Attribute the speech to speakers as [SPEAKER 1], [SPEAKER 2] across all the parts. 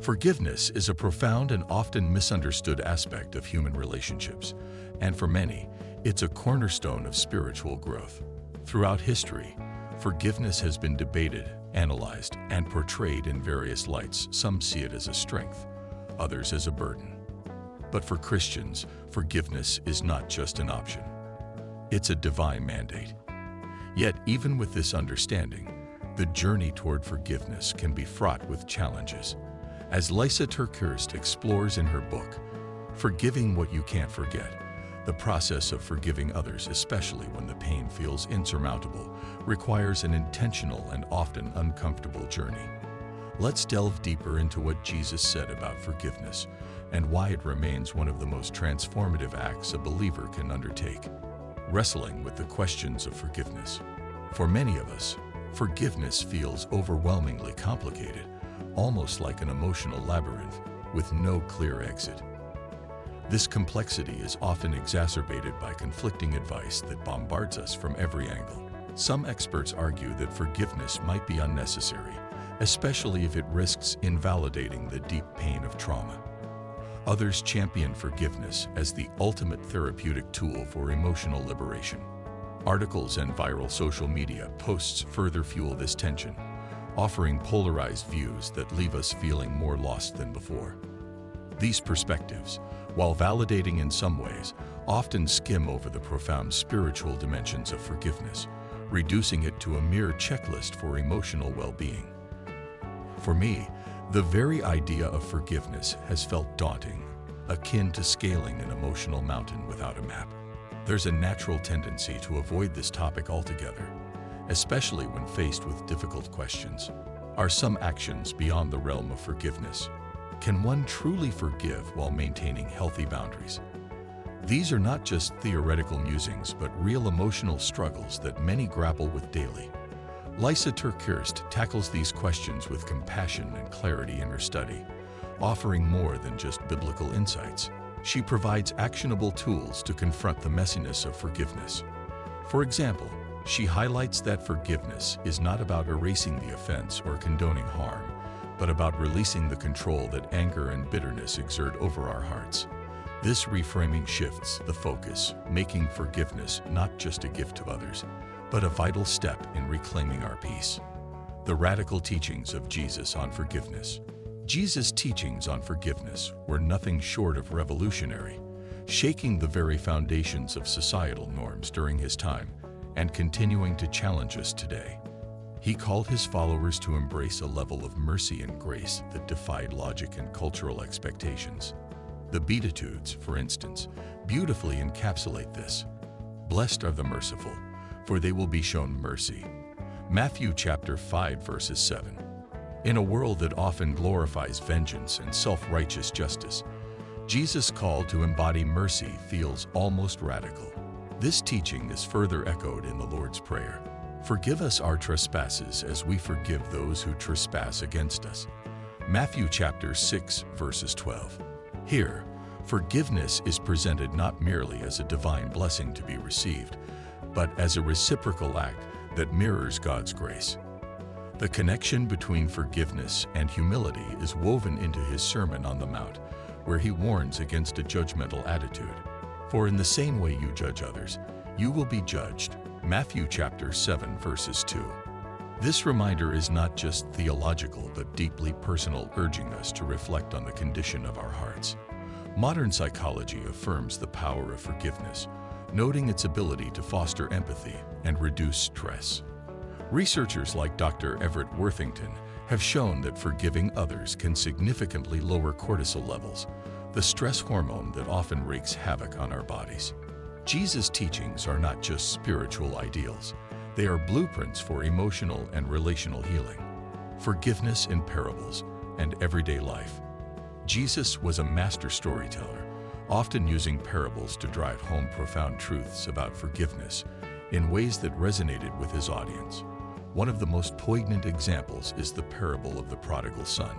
[SPEAKER 1] Forgiveness is a profound and often misunderstood aspect of human relationships, and for many, it's a cornerstone of spiritual growth. Throughout history, forgiveness has been debated, analyzed, and portrayed in various lights. Some see it as a strength, others as a burden. But for Christians, forgiveness is not just an option. It's a divine mandate. Yet, even with this understanding, the journey toward forgiveness can be fraught with challenges. As Lysa TerKeurst explores in her book, Forgiving What You Can't Forget, the process of forgiving others, especially when the pain feels insurmountable, requires an intentional and often uncomfortable journey. Let's delve deeper into what Jesus said about forgiveness and why it remains one of the most transformative acts a believer can undertake. Wrestling with the questions of forgiveness. For many of us, forgiveness feels overwhelmingly complicated, almost like an emotional labyrinth with no clear exit. This complexity is often exacerbated by conflicting advice that bombards us from every angle. Some experts argue that forgiveness might be unnecessary, especially if it risks invalidating the deep pain of trauma. Others champion forgiveness as the ultimate therapeutic tool for emotional liberation. Articles and viral social media posts further fuel this tension, offering polarized views that leave us feeling more lost than before. These perspectives, while validating in some ways, often skim over the profound spiritual dimensions of forgiveness, reducing it to a mere checklist for emotional well-being. For me, the very idea of forgiveness has felt daunting, akin to scaling an emotional mountain without a map. There's a natural tendency to avoid this topic altogether, especially when faced with difficult questions. Are some actions beyond the realm of forgiveness? Can one truly forgive while maintaining healthy boundaries? These are not just theoretical musings, but real emotional struggles that many grapple with daily. Lysa TerKeurst tackles these questions with compassion and clarity in her study, offering more than just biblical insights. She provides actionable tools to confront the messiness of forgiveness. For example, she highlights that forgiveness is not about erasing the offense or condoning harm, but about releasing the control that anger and bitterness exert over our hearts. This reframing shifts the focus, making forgiveness not just a gift to others, but a vital step in reclaiming our peace. The radical teachings of Jesus on forgiveness. Jesus' teachings on forgiveness were nothing short of revolutionary, shaking the very foundations of societal norms during his time and continuing to challenge us today. He called his followers to embrace a level of mercy and grace that defied logic and cultural expectations. The Beatitudes, for instance, beautifully encapsulate this. Blessed are the merciful, for they will be shown mercy. Matthew chapter 5 verses 7. In a world that often glorifies vengeance and self-righteous justice, Jesus' call to embody mercy feels almost radical. This teaching is further echoed in the Lord's Prayer. Forgive us our trespasses as we forgive those who trespass against us. Matthew chapter 6 verses 12. Here, forgiveness is presented not merely as a divine blessing to be received, but as a reciprocal act that mirrors God's grace. The connection between forgiveness and humility is woven into his Sermon on the Mount, where he warns against a judgmental attitude. For in the same way you judge others, you will be judged. Matthew chapter 7 verses 2. This reminder is not just theological but deeply personal, urging us to reflect on the condition of our hearts. Modern psychology affirms the power of forgiveness, noting its ability to foster empathy and reduce stress. Researchers like Dr. Everett Worthington have shown that forgiving others can significantly lower cortisol levels, the stress hormone that often wreaks havoc on our bodies. Jesus' teachings are not just spiritual ideals, they are blueprints for emotional and relational healing. Forgiveness in parables and everyday life. Jesus was a master storyteller, often using parables to drive home profound truths about forgiveness in ways that resonated with his audience. One of the most poignant examples is the parable of the prodigal son.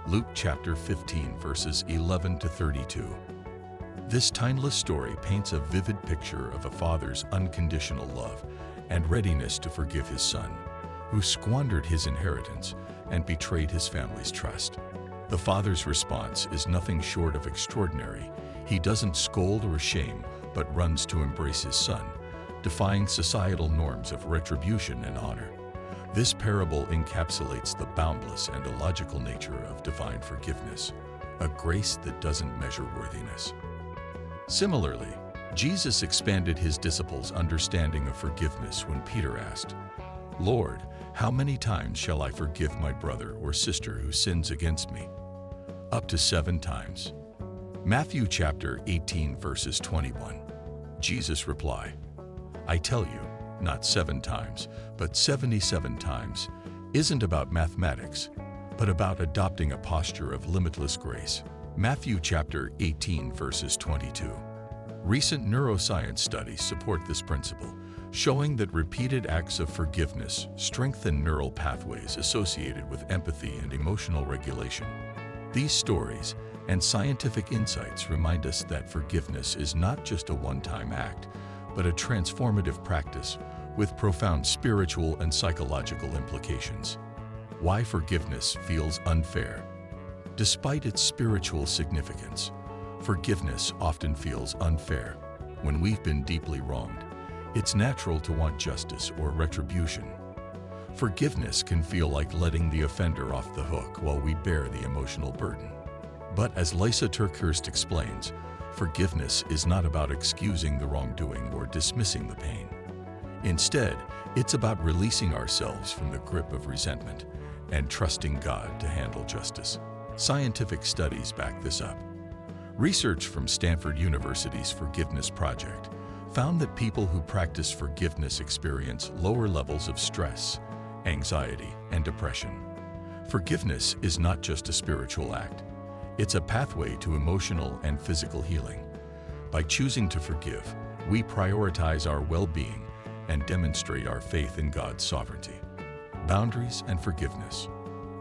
[SPEAKER 1] Luke chapter 15 verses 11 to 32. This timeless story paints a vivid picture of a father's unconditional love and readiness to forgive his son, who squandered his inheritance and betrayed his family's trust. The father's response is nothing short of extraordinary. He doesn't scold or shame, but runs to embrace his son, defying societal norms of retribution and honor. This parable encapsulates the boundless and illogical nature of divine forgiveness, a grace that doesn't measure worthiness. Similarly, Jesus expanded his disciples' understanding of forgiveness when Peter asked, "Lord, how many times shall I forgive my brother or sister who sins against me? Up to 7 times." Matthew chapter 18 verses 21. Jesus' reply, "I tell you, not 7 times, but 77 times," isn't about mathematics, but about adopting a posture of limitless grace. Matthew chapter 18 verses 22. Recent neuroscience studies support this principle, showing that repeated acts of forgiveness strengthen neural pathways associated with empathy and emotional regulation. These stories and scientific insights remind us that forgiveness is not just a one-time act, but a transformative practice with profound spiritual and psychological implications. Why forgiveness feels unfair. Despite its spiritual significance, forgiveness often feels unfair. When we've been deeply wronged, it's natural to want justice or retribution. Forgiveness can feel like letting the offender off the hook while we bear the emotional burden. But as Lysa TerKeurst explains, forgiveness is not about excusing the wrongdoing or dismissing the pain. Instead, it's about releasing ourselves from the grip of resentment and trusting God to handle justice. Scientific studies back this up. Research from Stanford University's Forgiveness Project found that people who practice forgiveness experience lower levels of stress, anxiety, and depression. Forgiveness is not just a spiritual act. It's a pathway to emotional and physical healing. By choosing to forgive, we prioritize our well-being and demonstrate our faith in God's sovereignty. Boundaries and forgiveness.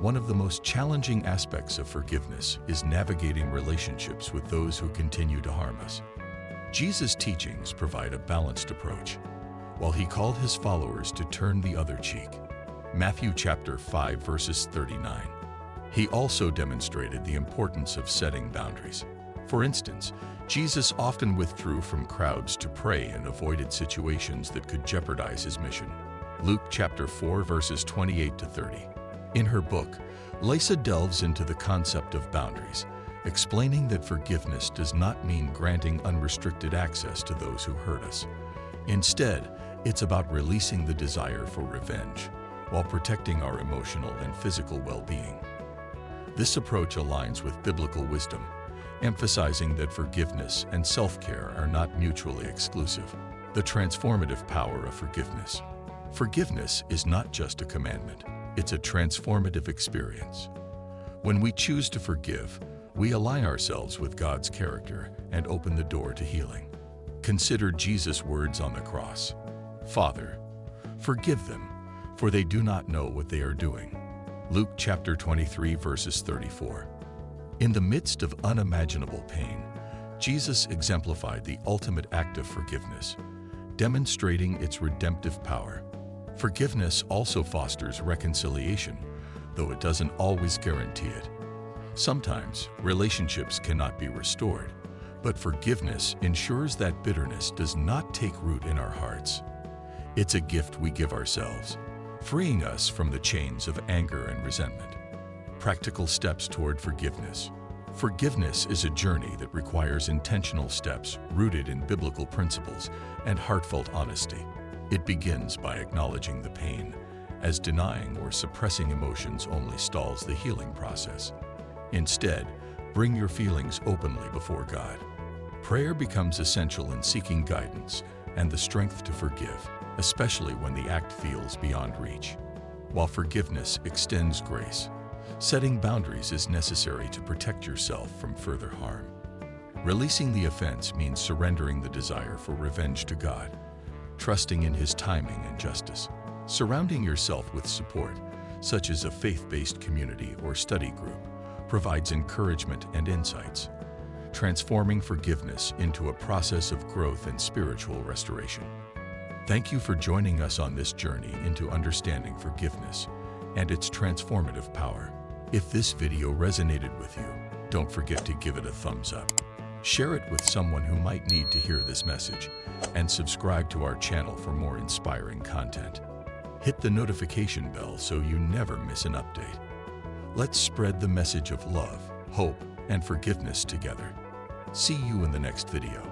[SPEAKER 1] One of the most challenging aspects of forgiveness is navigating relationships with those who continue to harm us. Jesus' teachings provide a balanced approach. While he called his followers to turn the other cheek, Matthew chapter 5 verses 39, he also demonstrated the importance of setting boundaries. For instance, Jesus often withdrew from crowds to pray and avoided situations that could jeopardize his mission. Luke chapter 4 verses 28 to 30. In her book, Lysa delves into the concept of boundaries, explaining that forgiveness does not mean granting unrestricted access to those who hurt us. Instead, it's about releasing the desire for revenge while protecting our emotional and physical well-being. This approach aligns with biblical wisdom, emphasizing that forgiveness and self-care are not mutually exclusive. The transformative power of forgiveness. Forgiveness is not just a commandment, it's a transformative experience. When we choose to forgive, we align ourselves with God's character and open the door to healing. Consider Jesus' words on the cross. "Father, forgive them, for they do not know what they are doing." Luke chapter 23 verses 34. In the midst of unimaginable pain, Jesus exemplified the ultimate act of forgiveness, demonstrating its redemptive power. Forgiveness also fosters reconciliation, though it doesn't always guarantee it. Sometimes, relationships cannot be restored, but forgiveness ensures that bitterness does not take root in our hearts. It's a gift we give ourselves, freeing us from the chains of anger and resentment. Practical steps toward forgiveness. Forgiveness is a journey that requires intentional steps rooted in biblical principles and heartfelt honesty. It begins by acknowledging the pain, as denying or suppressing emotions only stalls the healing process. Instead, bring your feelings openly before God. Prayer becomes essential in seeking guidance and the strength to forgive, especially when the act feels beyond reach. While forgiveness extends grace, setting boundaries is necessary to protect yourself from further harm. Releasing the offense means surrendering the desire for revenge to God, trusting in His timing and justice. Surrounding yourself with support, such as a faith-based community or study group, provides encouragement and insights, transforming forgiveness into a process of growth and spiritual restoration. Thank you for joining us on this journey into understanding forgiveness and its transformative power. If this video resonated with you, don't forget to give it a thumbs up. Share it with someone who might need to hear this message, and subscribe to our channel for more inspiring content. Hit the notification bell so you never miss an update. Let's spread the message of love, hope, and forgiveness together. See you in the next video.